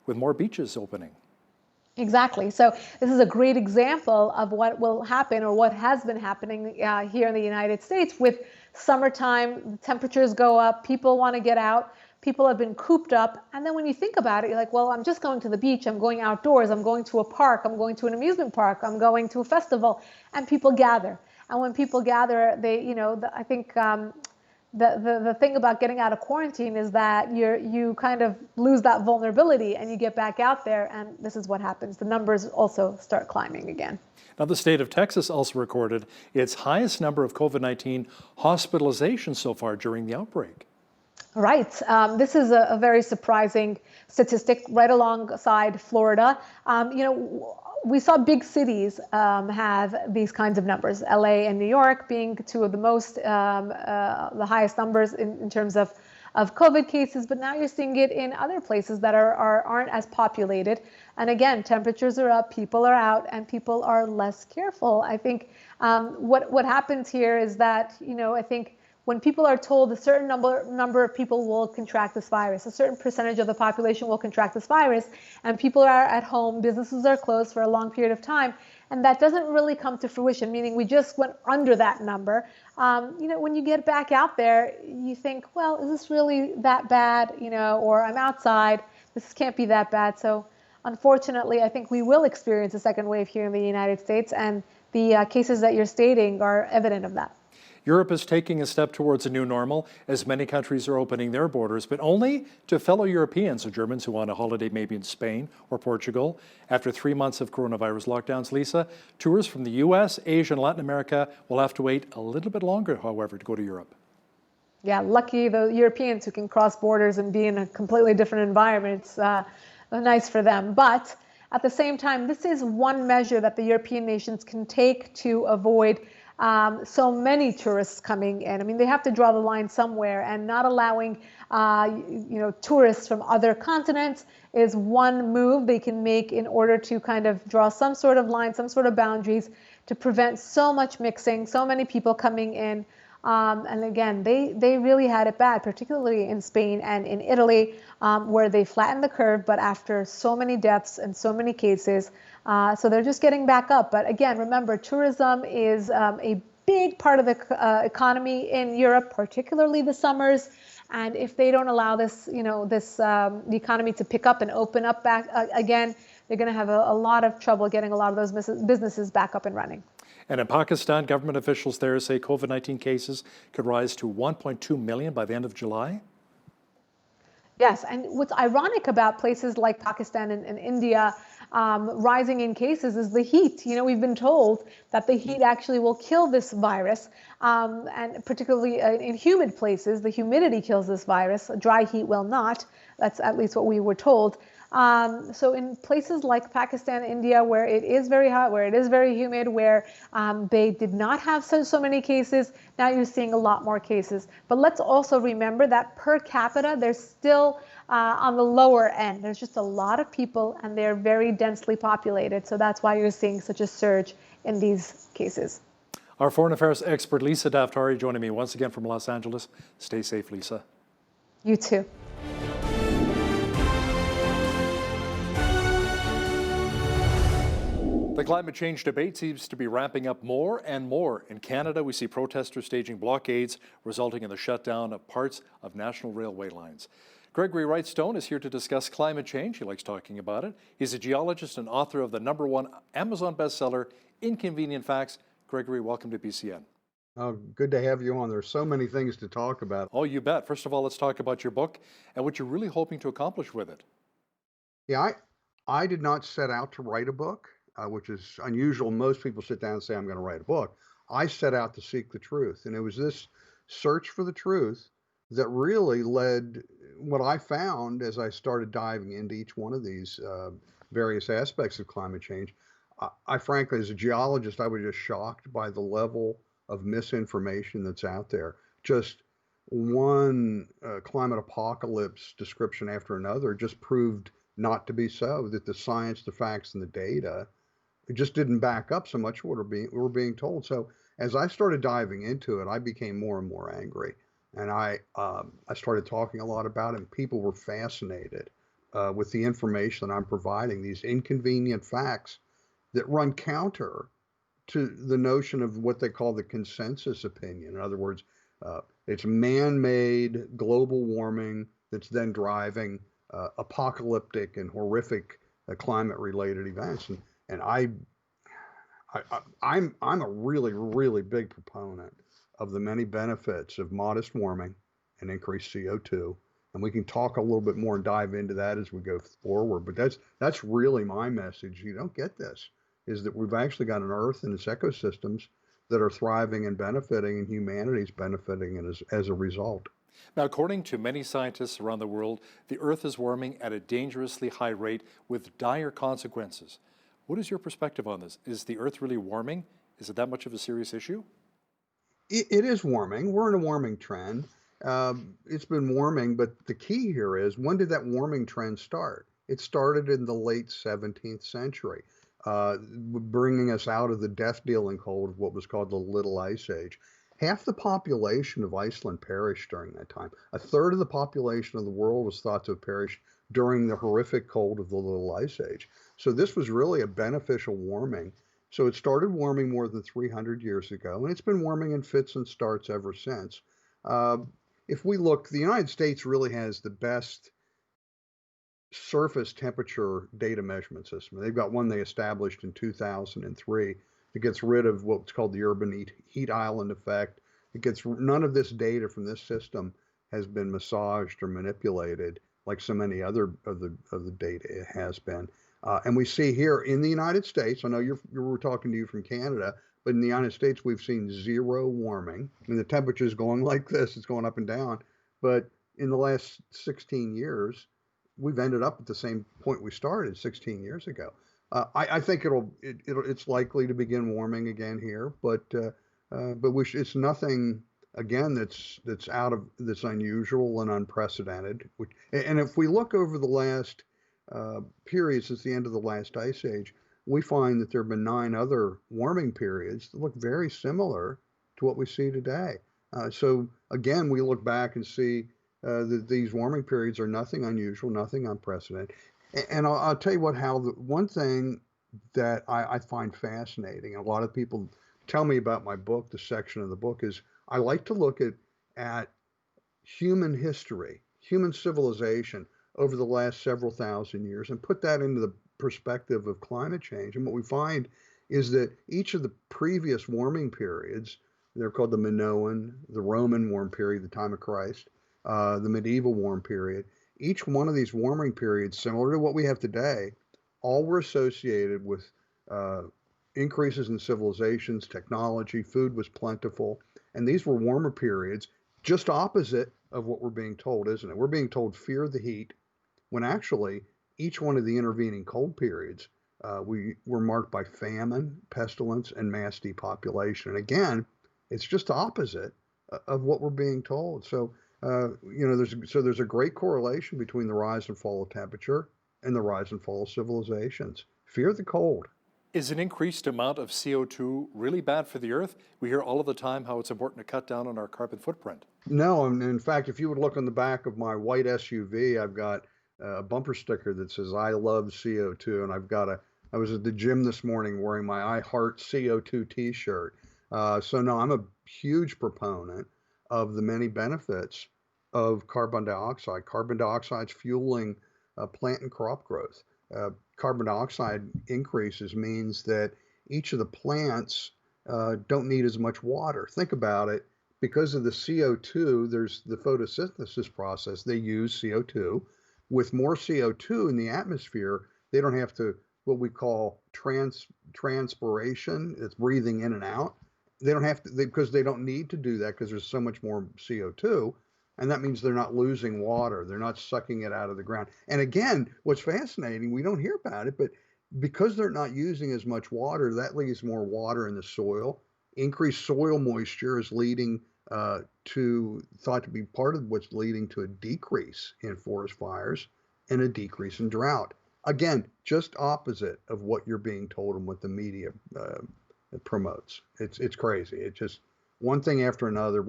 with more beaches opening. Exactly. So this is a great example of what will happen, or what has been happening here in the United States. With summertime, temperatures go up, people want to get out, people have been cooped up. And then when you think about it, you're like, well, I'm just going to the beach, I'm going outdoors, I'm going to a park, I'm going to an amusement park, I'm going to a festival, and people gather. And when people gather, I think the thing about getting out of quarantine is that you kind of lose that vulnerability, and you get back out there, and this is what happens. The numbers also start climbing again. Now, the state of Texas also recorded its highest number of COVID-19 hospitalizations so far during the outbreak. Right. This is a very surprising statistic right alongside Florida. We saw big cities have these kinds of numbers, LA and New York being two of the most, the highest numbers in terms of COVID cases, but now you're seeing it in other places that aren't as populated. And again, temperatures are up, people are out, and people are less careful. I think what happens here is that, I think when people are told a certain number of people will contract this virus, a certain percentage of the population will contract this virus, and people are at home, businesses are closed for a long period of time, and that doesn't really come to fruition, meaning we just went under that number. When you get back out there, you think, well, is this really that bad? Or I'm outside, this can't be that bad. So unfortunately, I think we will experience a second wave here in the United States, and the cases that you're stating are evident of that. Europe is taking a step towards a new normal as many countries are opening their borders, but only to fellow Europeans or Germans who want a holiday maybe in Spain or Portugal. After 3 months of coronavirus lockdowns, Lisa, tourists from the US, Asia, and Latin America will have to wait a little bit longer, however, to go to Europe. Yeah, lucky the Europeans who can cross borders and be in a completely different environment. It's nice for them. But at the same time, this is one measure that the European nations can take to avoid so many tourists coming in. I mean, they have to draw the line somewhere, and not allowing, tourists from other continents is one move they can make in order to kind of draw some sort of line, some sort of boundaries to prevent so much mixing, so many people coming in. And again, they really had it bad, particularly in Spain and in Italy, where they flattened the curve, but after so many deaths and so many cases, so they're just getting back up. But again, remember, tourism is a big part of the economy in Europe, particularly the summers. And if they don't allow this, the economy to pick up and open up back again, they're going to have a lot of trouble getting a lot of those businesses back up and running. And in Pakistan, government officials there say COVID-19 cases could rise to 1.2 million by the end of July. Yes, and what's ironic about places like Pakistan and India rising in cases is the heat. We've been told that the heat actually will kill this virus, and particularly in humid places, the humidity kills this virus. Dry heat will not. That's at least what we were told. So in places like Pakistan, India, where it is very hot, where it is very humid, where they did not have so many cases, now you're seeing a lot more cases. But let's also remember that per capita, they're still on the lower end. There's just a lot of people, and they're very densely populated. So that's why you're seeing such a surge in these cases. Our foreign affairs expert, Lisa Daftari, joining me once again from Los Angeles. Stay safe, Lisa. You too. The climate change debate seems to be ramping up more and more. In Canada, we see protesters staging blockades, resulting in the shutdown of parts of national railway lines. Gregory Wrightstone is here to discuss climate change. He likes talking about it. He's a geologist and author of the #1 Amazon bestseller, Inconvenient Facts. Gregory, welcome to BCN. Oh, good to have you on. There's so many things to talk about. Oh, you bet. First of all, let's talk about your book and what you're really hoping to accomplish with it. Yeah, I did not set out to write a book, which is unusual. Most people sit down and say, I'm going to write a book. I set out to seek the truth. And it was this search for the truth that really led what I found as I started diving into each one of these various aspects of climate change. I frankly, as a geologist, I was just shocked by the level of misinformation that's out there. Just one climate apocalypse description after another just proved not to be so, that the science, the facts, and the data it just didn't back up so much what we were being told. So as I started diving into it, I became more and more angry. And I started talking a lot about it, and people were fascinated with the information that I'm providing, these inconvenient facts that run counter to the notion of what they call the consensus opinion. In other words, it's man-made global warming that's then driving apocalyptic and horrific climate-related events. And I'm a really, really big proponent of the many benefits of modest warming and increased CO2. And we can talk a little bit more and dive into that as we go forward. But that's really my message. You don't get this, is that we've actually got an Earth and its ecosystems that are thriving and benefiting, and humanity's benefiting as a result. Now, according to many scientists around the world, the Earth is warming at a dangerously high rate with dire consequences. What is your perspective on this? Is the Earth really warming? Is it that much of a serious issue? It is warming. We're in a warming trend. It's been warming, but the key here is, when did that warming trend start? It started in the late 17th century, bringing us out of the death-dealing cold of what was called the Little Ice Age. Half the population of Iceland perished during that time. A third of the population of the world was thought to have perished during the horrific cold of the Little Ice Age. So this was really a beneficial warming. So it started warming more than 300 years ago, and it's been warming in fits and starts ever since. If we look, the United States really has the best surface temperature data measurement system. They've got one they established in 2003 that gets rid of what's called the urban heat island effect. None of this data from this system has been massaged or manipulated like so many other of the data it has been. And we see here in the United States, I know we're talking to you from Canada, but in the United States, we've seen zero warming. I mean, the temperature is going like this, it's going up and down. But in the last 16 years, we've ended up at the same point we started 16 years ago. I think it's likely to begin warming again here, but it's nothing again that's unusual and unprecedented. And if we look over the last period since the end of the last ice age, we find that there have been 9 other warming periods that look very similar to what we see today. So again, we look back and see that these warming periods are nothing unusual, nothing unprecedented. And I'll tell you one thing that I find fascinating, and a lot of people tell me about my book, the section of the book, is I like to look at human history, human civilization over the last several thousand years and put that into the perspective of climate change. And what we find is that each of the previous warming periods, they're called the Minoan, the Roman warm period, the time of Christ, the medieval warm period, each one of these warming periods, similar to what we have today, all were associated with increases in civilizations, technology, food was plentiful, and these were warmer periods, just opposite of what we're being told, isn't it? We're being told fear the heat, when actually each one of the intervening cold periods were marked by famine, pestilence, and mass depopulation. And again, it's just opposite of what we're being told. So there's a great correlation between the rise and fall of temperature and the rise and fall of civilizations. Fear the cold. Is an increased amount of CO2 really bad for the Earth? We hear all of the time how it's important to cut down on our carbon footprint. No, and in fact, if you would look on the back of my white SUV, I've got a bumper sticker that says, "I love CO2," and I've got I was at the gym this morning wearing my I Heart CO2 t-shirt. So no, I'm a huge proponent of the many benefits of carbon dioxide. Carbon dioxide's fueling plant and crop growth. Carbon dioxide increases means that each of the plants don't need as much water. Think about it. Because of the CO2, there's the photosynthesis process. They use CO2. With more CO2 in the atmosphere, they don't have to, what we call transpiration. It's breathing in and out. They don't have to, because they don't need to do that because there's so much more CO2. And that means they're not losing water. They're not sucking it out of the ground. And again, what's fascinating, we don't hear about it, but because they're not using as much water, that leaves more water in the soil. Increased soil moisture is leading thought to be part of what's leading to a decrease in forest fires and a decrease in drought. Again, just opposite of what you're being told and what the media promotes. It's crazy. It's just one thing after another.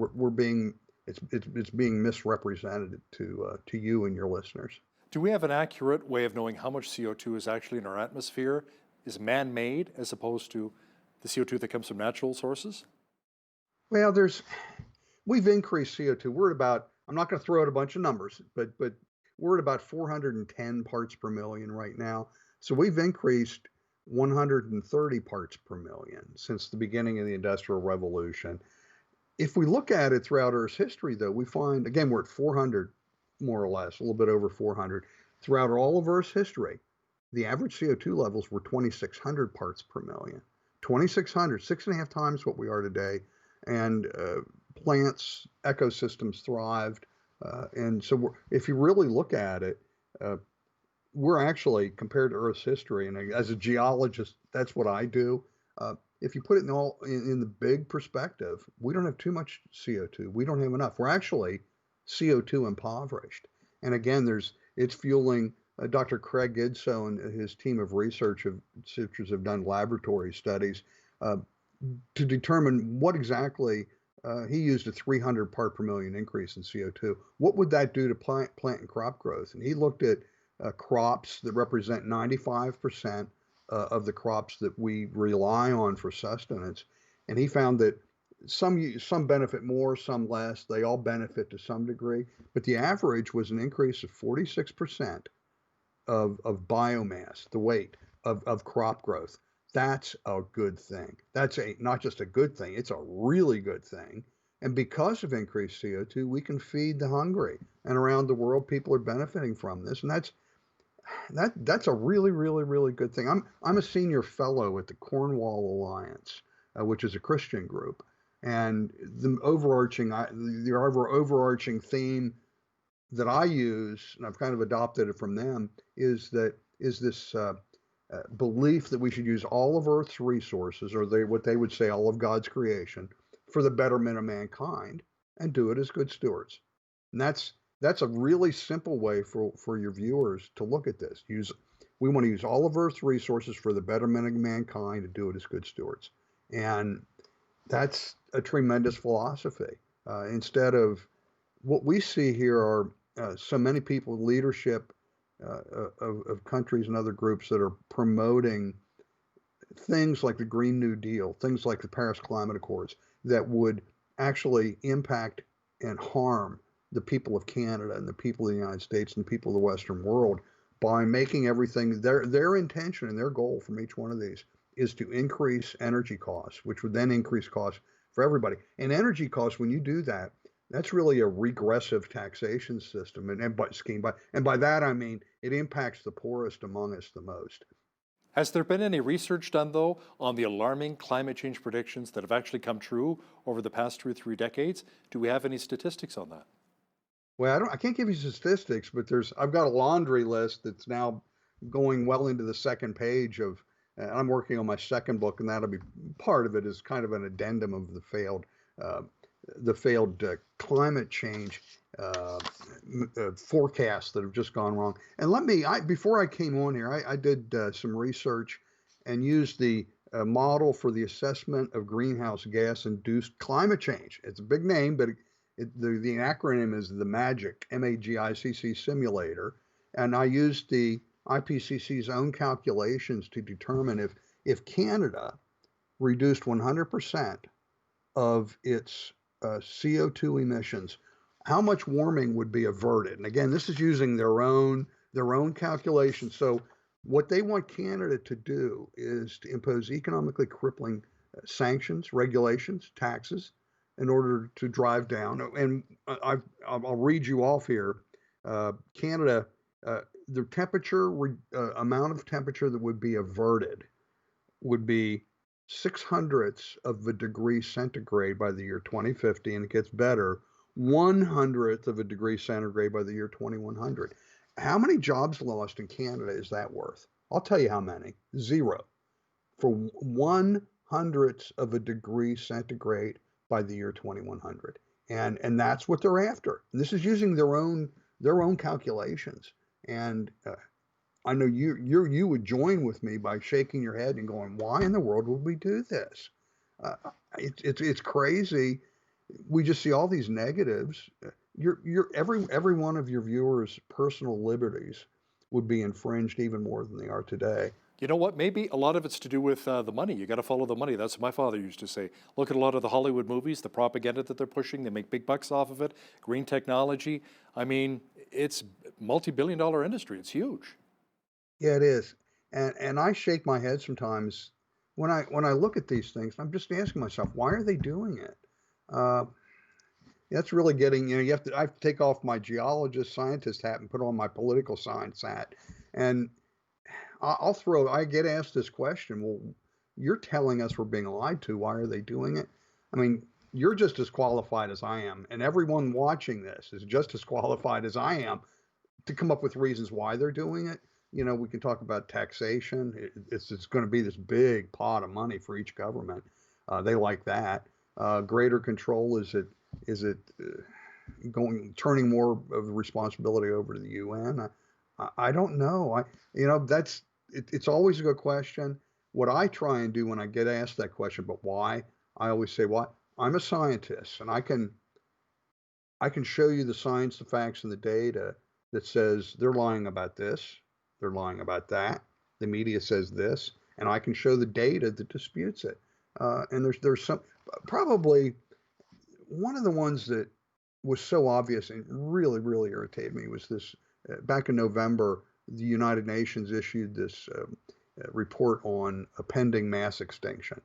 It's being misrepresented to you and your listeners. Do we have an accurate way of knowing how much CO2 is actually in our atmosphere is man-made as opposed to the CO2 that comes from natural sources? Well, we've increased CO2. We're at about, I'm not going to throw out a bunch of numbers, but we're at about 410 parts per million right now. So we've increased 130 parts per million since the beginning of the Industrial Revolution. If we look at it throughout Earth's history, though, we find, again, we're at 400, more or less, a little bit over 400. Throughout all of Earth's history, the average CO2 levels were 2,600 parts per million. 2,600, 6.5 times what we are today. And plants, ecosystems thrived. And so if you really look at it, we're actually, compared to Earth's history, and as a geologist, that's what I do. If you put it in the big perspective, we don't have too much CO2. We don't have enough. We're actually CO2 impoverished. And again, it's fueling, Dr. Craig Idso and his team of researchers have done laboratory studies to determine what exactly, he used a 300 part per million increase in CO2. What would that do to plant and crop growth? And he looked at crops that represent 95% of the crops that we rely on for sustenance. And he found that some benefit more, some less. They all benefit to some degree. But the average was an increase of 46% of biomass, the weight of crop growth. That's a good thing. That's not just a good thing, it's a really good thing. And because of increased CO2, we can feed the hungry. And around the world, people are benefiting from this. And that's a really, really, really good thing. I'm a senior fellow at the Cornwall Alliance, which is a Christian group. And the overarching theme that I use, and I've kind of adopted it from them, is this belief that we should use all of Earth's resources, or what they would say all of God's creation, for the betterment of mankind, and do it as good stewards. And that's a really simple way for your viewers to look at this. We want to use all of Earth's resources for the betterment of mankind and do it as good stewards. And that's a tremendous philosophy. Instead of what we see here are so many people in leadership of countries and other groups that are promoting things like the Green New Deal, things like the Paris Climate Accords, that would actually impact and harm the people of Canada and the people of the United States and the people of the Western world by making everything, their intention and their goal from each one of these is to increase energy costs, which would then increase costs for everybody. And energy costs, when you do that, that's really a regressive taxation system and by that I mean it impacts the poorest among us the most. Has there been any research done, though, on the alarming climate change predictions that have actually come true over the past 2 or 3 decades? Do we have any statistics on that? Well, I can't give you statistics, but I've got a laundry list that's now going well into the second page of, I'm working on my second book, and that'll be part of it is kind of an addendum of the failed climate change forecasts that have just gone wrong. And before I came on here, I did some research and used the model for the assessment of greenhouse gas induced climate change. It's a big name, but the acronym is the MAGIC, MAGICC simulator. And I used the IPCC's own calculations to determine if Canada reduced 100% of its CO2 emissions, how much warming would be averted? And again, this is using their own calculations. So what they want Canada to do is to impose economically crippling sanctions, regulations, taxes, in order to drive down. And I'll read you off here. Canada, the temperature amount of temperature that would be averted would be 0.06 of a degree centigrade by the year 2050, and it gets better, 1/100th of a degree centigrade by the year 2100. How many jobs lost in Canada is that worth? I'll tell you how many. 0. For 1/100th of a degree centigrade by the year 2100. And that's what they're after. And this is using their own calculations. And I know you would join with me by shaking your head and going, why in the world would we do this? It's crazy. We just see all these negatives. Every one of your viewers' personal liberties would be infringed even more than they are today. You know what? Maybe a lot of it's to do with the money. You got to follow the money. That's what my father used to say. Look at a lot of the Hollywood movies, the propaganda that they're pushing. They make big bucks off of it. Green technology. I mean, it's multi-billion-dollar industry. It's huge. Yeah, it is. And I shake my head sometimes when I look at these things. I'm just asking myself, why are they doing it? That's really getting, I have to take off my geologist, scientist hat and put on my political science hat. And I get asked this question, well, you're telling us we're being lied to. Why are they doing it? I mean, you're just as qualified as I am. And everyone watching this is just as qualified as I am to come up with reasons why they're doing it. You know, we can talk about taxation. It's going to be this big pot of money for each government. They like that. Greater control, is it turning more of the responsibility over to the UN? I don't know. It's always a good question. What I try and do when I get asked that question, but why, I always say, well, I'm a scientist, and I can show you the science, the facts, and the data that says they're lying about this, they're lying about that, the media says this, and I can show the data that disputes it. And there's some, probably one of the ones that was so obvious and really, really irritated me was this. Back in November, the United Nations issued this report on a pending mass extinction.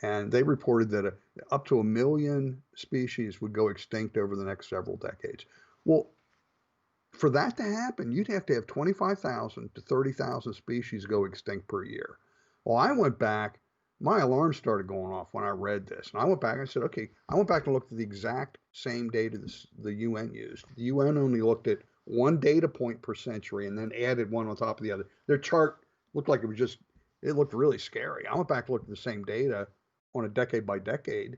And they reported that up to 1 million species would go extinct over the next several decades. Well, for that to happen, you'd have to have 25,000 to 30,000 species go extinct per year. Well, I went back, my alarm started going off when I read this. And I went back and I said, okay, I went back and looked at the exact same data the UN used. The UN only looked at one data point per century and then added one on top of the other. Their chart looked like it looked really scary. I went back and looked at the same data on a decade by decade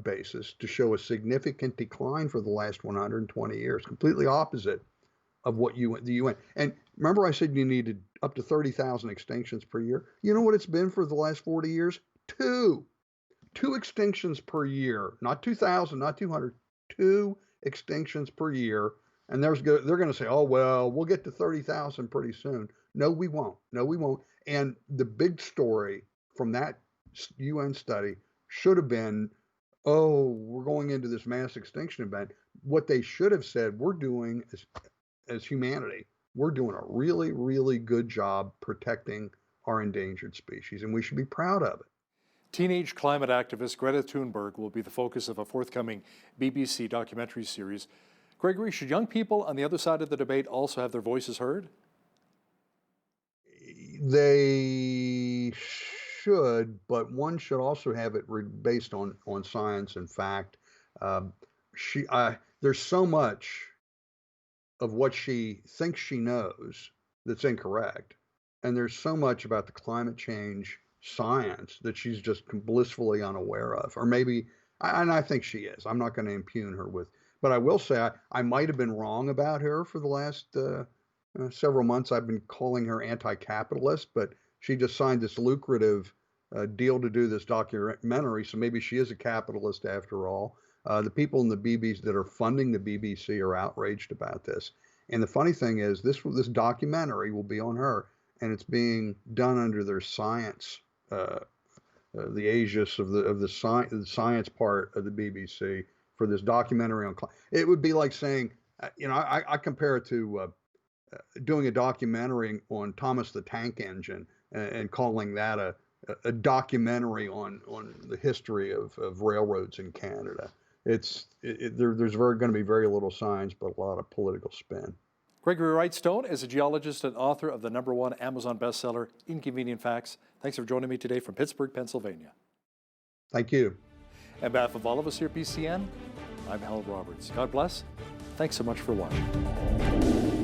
basis to show a significant decline for the last 120 years, completely opposite of what the UN. And remember I said you needed up to 30,000 extinctions per year? You know what it's been for the last 40 years? Two extinctions per year, not 2,000, not 200, 2 extinctions per year. And they're going to say, oh, well, we'll get to 30,000 pretty soon. No, we won't. No, we won't. And the big story from that UN study should have been, oh, we're going into this mass extinction event. What they should have said, we're doing as humanity, we're doing a really, really good job protecting our endangered species, and we should be proud of it. Teenage climate activist Greta Thunberg will be the focus of a forthcoming BBC documentary series. Gregory, should young people on the other side of the debate also have their voices heard? They should, but one should also have it based on science and fact. There's so much of what she thinks she knows that's incorrect, and there's so much about the climate change science that she's just blissfully unaware of, or maybe, and I think she is. I'm not going to impugn her with. But I will say I might have been wrong about her for the last several months. I've been calling her anti-capitalist, but she just signed this lucrative deal to do this documentary, so maybe she is a capitalist after all. The people in the BBC that are funding the BBC are outraged about this. And the funny thing is, this documentary will be on her. and it's being done under their science, the aegis of the science part of the BBC for this documentary on climate. It would be like saying, I compare it to doing a documentary on Thomas the Tank Engine and calling that a documentary on the history of railroads in Canada. There's going to be very little science, but a lot of political spin. Gregory Wright-Stone is a geologist and author of the #1 Amazon bestseller, Inconvenient Facts. Thanks for joining me today from Pittsburgh, Pennsylvania. Thank you. On behalf of all of us here at PCN, I'm Hal Roberts. God bless. Thanks so much for watching.